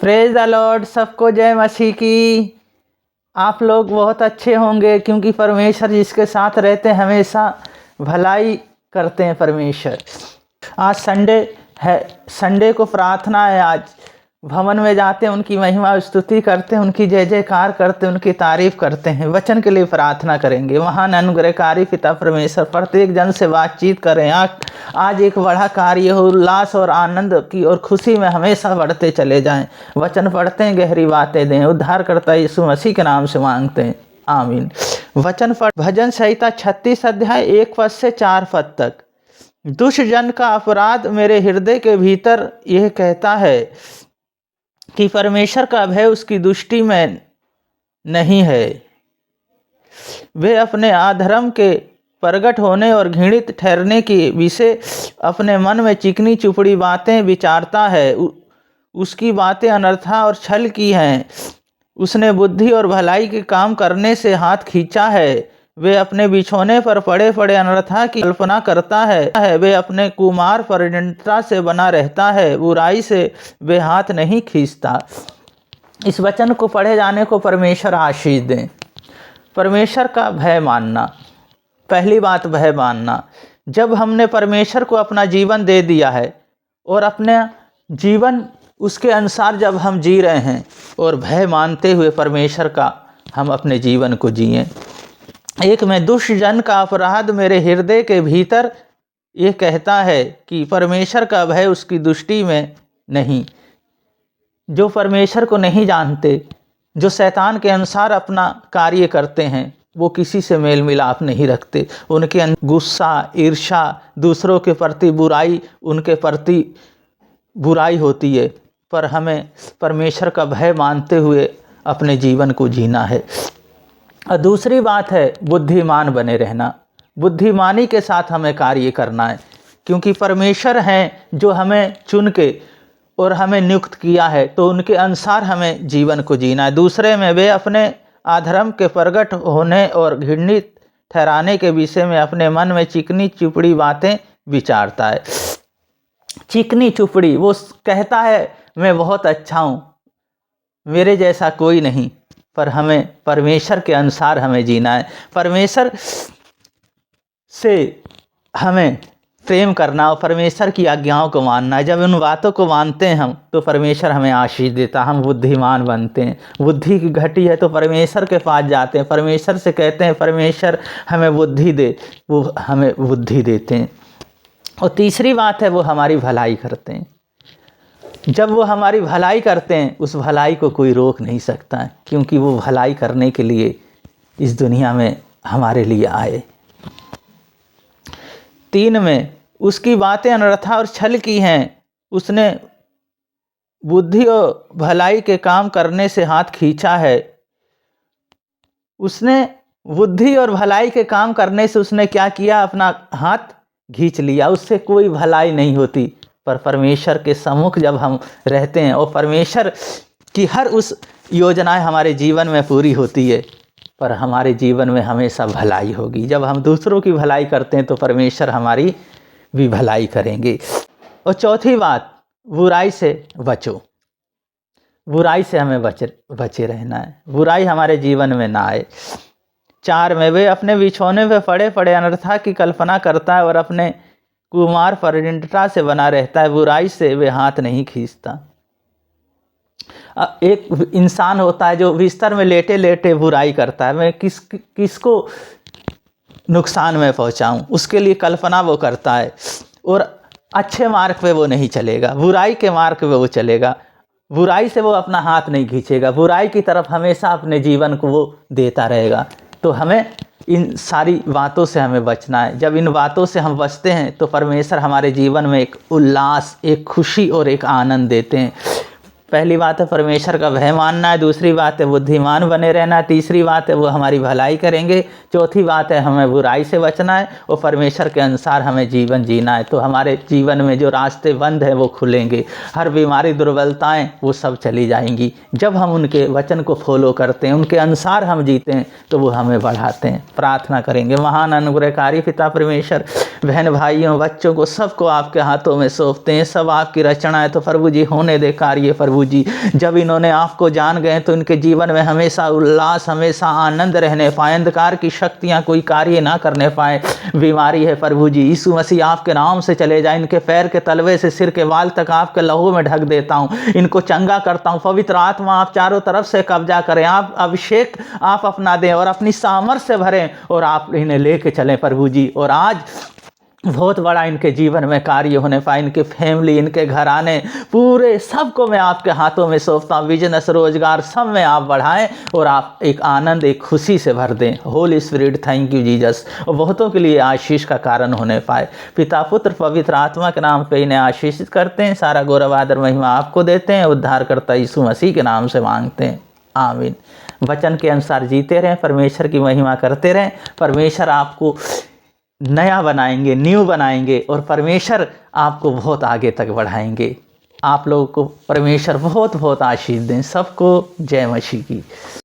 Praise the Lord. सबको जय मसीह की। आप लोग बहुत अच्छे होंगे क्योंकि परमेश्वर जिसके साथ रहते हैं हमेशा भलाई करते हैं परमेश्वर। आज संडे है, संडे को प्रार्थना है। आज भवन में जाते हैं, उनकी महिमा स्तुति करते हैं, उनकी जय जयकार करते हैं, उनकी तारीफ करते हैं। वचन के लिए प्रार्थना करेंगे। महान अनुग्रहकारी पिता परमेश्वर प्रत्येक जन से बातचीत करें। आज एक बड़ा कार्य हो, उल्लास और आनंद की और खुशी में हमेशा बढ़ते चले जाएं। वचन पढ़ते हैं, गहरी बातें दें। उद्धार करता यीशु मसीह के नाम से मांगते हैं, आमीन। वचन पढ़ भजन संहिता 36 अध्याय 1 पद से 4 पद तक। दुष्ट जन का अपराध मेरे हृदय के भीतर यह कहता है कि परमेश्वर का भय उसकी दृष्टि में नहीं है। वे अपने अधर्म के प्रगट होने और घृणित ठहरने की विषय अपने मन में चिकनी चुपड़ी बातें विचारता है। उसकी बातें अनर्था और छल की हैं। उसने बुद्धि और भलाई के काम करने से हाथ खींचा है। वे अपने बिछौने पर पड़े पड़े अनर्था की कल्पना करता है। वे अपने कुमार पर निडरता से बना रहता है। बुराई से वे हाथ नहीं खींचता। इस वचन को पढ़े जाने को परमेश्वर आशीष दें। परमेश्वर का भय मानना। पहली बात, भय मानना। जब हमने परमेश्वर को अपना जीवन दे दिया है और अपने जीवन उसके अनुसार जब हम जी रहे हैं और भय मानते हुए परमेश्वर का हम अपने जीवन को जिएं। एक में दुष्ट जन का अपराध मेरे हृदय के भीतर ये कहता है कि परमेश्वर का भय उसकी दृष्टि में नहीं। जो परमेश्वर को नहीं जानते, जो शैतान के अनुसार अपना कार्य करते हैं, वो किसी से मेल मिलाप नहीं रखते। उनके अंदर गुस्सा, ईर्ष्या, दूसरों के प्रति बुराई, उनके प्रति बुराई होती है। पर हमें परमेश्वर का भय मानते हुए अपने जीवन को जीना है। और दूसरी बात है बुद्धिमान बने रहना। बुद्धिमानी के साथ हमें कार्य करना है क्योंकि परमेश्वर हैं जो हमें चुन के और हमें नियुक्त किया है, तो उनके अनुसार हमें जीवन को जीना है। दूसरे में वे अपने अधर्म के प्रगट होने और घृणित ठहराने के विषय में अपने मन में चिकनी चुपड़ी बातें विचारता है। चिकनी चुपड़ी, वो कहता है मैं बहुत अच्छा हूँ, मेरे जैसा कोई नहीं। पर हमें परमेश्वर के अनुसार हमें जीना है। परमेश्वर से हमें प्रेम करना और परमेश्वर की आज्ञाओं को मानना है। जब उन बातों को मानते हैं हम, तो परमेश्वर हमें आशीष देता, हम बुद्धिमान बनते हैं। बुद्धि की घटी है तो परमेश्वर के पास जाते हैं, परमेश्वर से कहते हैं परमेश्वर हमें बुद्धि दे, वो हमें बुद्धि देते हैं। और तीसरी बात है वो हमारी भलाई करते हैं। जब वो हमारी भलाई करते हैं, उस भलाई को कोई रोक नहीं सकता है क्योंकि वो भलाई करने के लिए इस दुनिया में हमारे लिए आए। 3 में उसकी बातें अनर्था और छल की हैं। उसने बुद्धि और भलाई के काम करने से हाथ खींचा है। उसने बुद्धि और भलाई के काम करने से उसने क्या किया? अपना हाथ खींच लिया। उससे कोई भलाई नहीं होती। पर परमेश्वर के सम्मुख जब हम रहते हैं और परमेश्वर की हर उस योजनाएं हमारे जीवन में पूरी होती है, पर हमारे जीवन में हमेशा भलाई होगी। जब हम दूसरों की भलाई करते हैं तो परमेश्वर हमारी भी भलाई करेंगे। और चौथी बात, बुराई से बचो। बुराई से हमें बचे रहना है। बुराई हमारे जीवन में ना आए। 4 में वे अपने बिछौने पे पड़े पड़े अनर्था की कल्पना करता है और अपने कुमार पर निडरता से बना रहता है। बुराई से वे हाथ नहीं खींचता। एक इंसान होता है जो बिस्तर में लेटे लेटे बुराई करता है, मैं किसको नुकसान में पहुंचाऊं, उसके लिए कल्पना वो करता है और अच्छे मार्ग पे वो नहीं चलेगा, बुराई के मार्ग पे वो चलेगा। बुराई से वो अपना हाथ नहीं खींचेगा, बुराई की तरफ हमेशा अपने जीवन को वो देता रहेगा। तो हमें इन सारी बातों से हमें बचना है। जब इन बातों से हम बचते हैं तो परमेश्वर हमारे जीवन में एक उल्लास, एक खुशी और एक आनंद देते हैं। पहली बात है परमेश्वर का भय मानना है। दूसरी बात है बुद्धिमान बने रहना है। तीसरी बात है वो हमारी भलाई करेंगे। चौथी बात है हमें बुराई से बचना है और परमेश्वर के अनुसार हमें जीवन जीना है। तो हमारे जीवन में जो रास्ते बंद हैं वो खुलेंगे। हर बीमारी, दुर्बलताएं वो सब चली जाएंगी। जब हम उनके वचन को फॉलो करते हैं, उनके अनुसार हम जीते हैं, तो वो हमें बढ़ाते हैं। प्रार्थना करेंगे। महान अनुग्रहकारी पिता परमेश्वर, बहन भाइयों, बच्चों को सबको आपके हाथों में सौंपते हैं। सब आपकी रचना है, तो प्रभु जी होने दे कार्य प्रभु प्रभु जी। जब इन्होंने आपको जान गए तो इनके जीवन में हमेशा उल्लास, हमेशा आनंद रहने पाए, अंधकार की शक्तियाँ कोई कार्य ना करने पाए। बीमारी है प्रभु जी, यीशु मसीह आपके नाम से चले जाए। इनके पैर के तलवे से सिर के बाल तक आपके लहू में ढक देता हूँ, इनको चंगा करता हूँ। पवित्र आत्मा आप चारों तरफ से कब्जा करें, आप अभिषेक आप अपना दें और अपनी सामर्थ्य से भरें और आप इन्हें लेके चलें प्रभु जी। और आज बहुत बड़ा इनके जीवन में कार्य होने पाए, इनके फैमिली, इनके घराने, पूरे सबको मैं आपके हाथों में सौंपता हूँ। बिजनेस, रोजगार सब में आप बढ़ाएं और आप एक आनंद, एक खुशी से भर दें। Holi spirit, thank you Jesus. और बहुतों के लिए आशीष का कारण होने पाए। पिता, पुत्र, पवित्र आत्मा के नाम पे इन्हें आशीषित करते हैं। सारा गौरव, आदर, महिमा आपको देते हैं। उद्धारकर्ता यीशु मसीह के नाम से मांगते हैं, आमीन। वचन के अनुसार जीते रहें, परमेश्वर की महिमा करते रहें। परमेश्वर आपको नया बनाएंगे, न्यू बनाएंगे और परमेश्वर आपको बहुत आगे तक बढ़ाएंगे। आप लोगों को परमेश्वर बहुत बहुत आशीष दें। सबको जय मसीह की।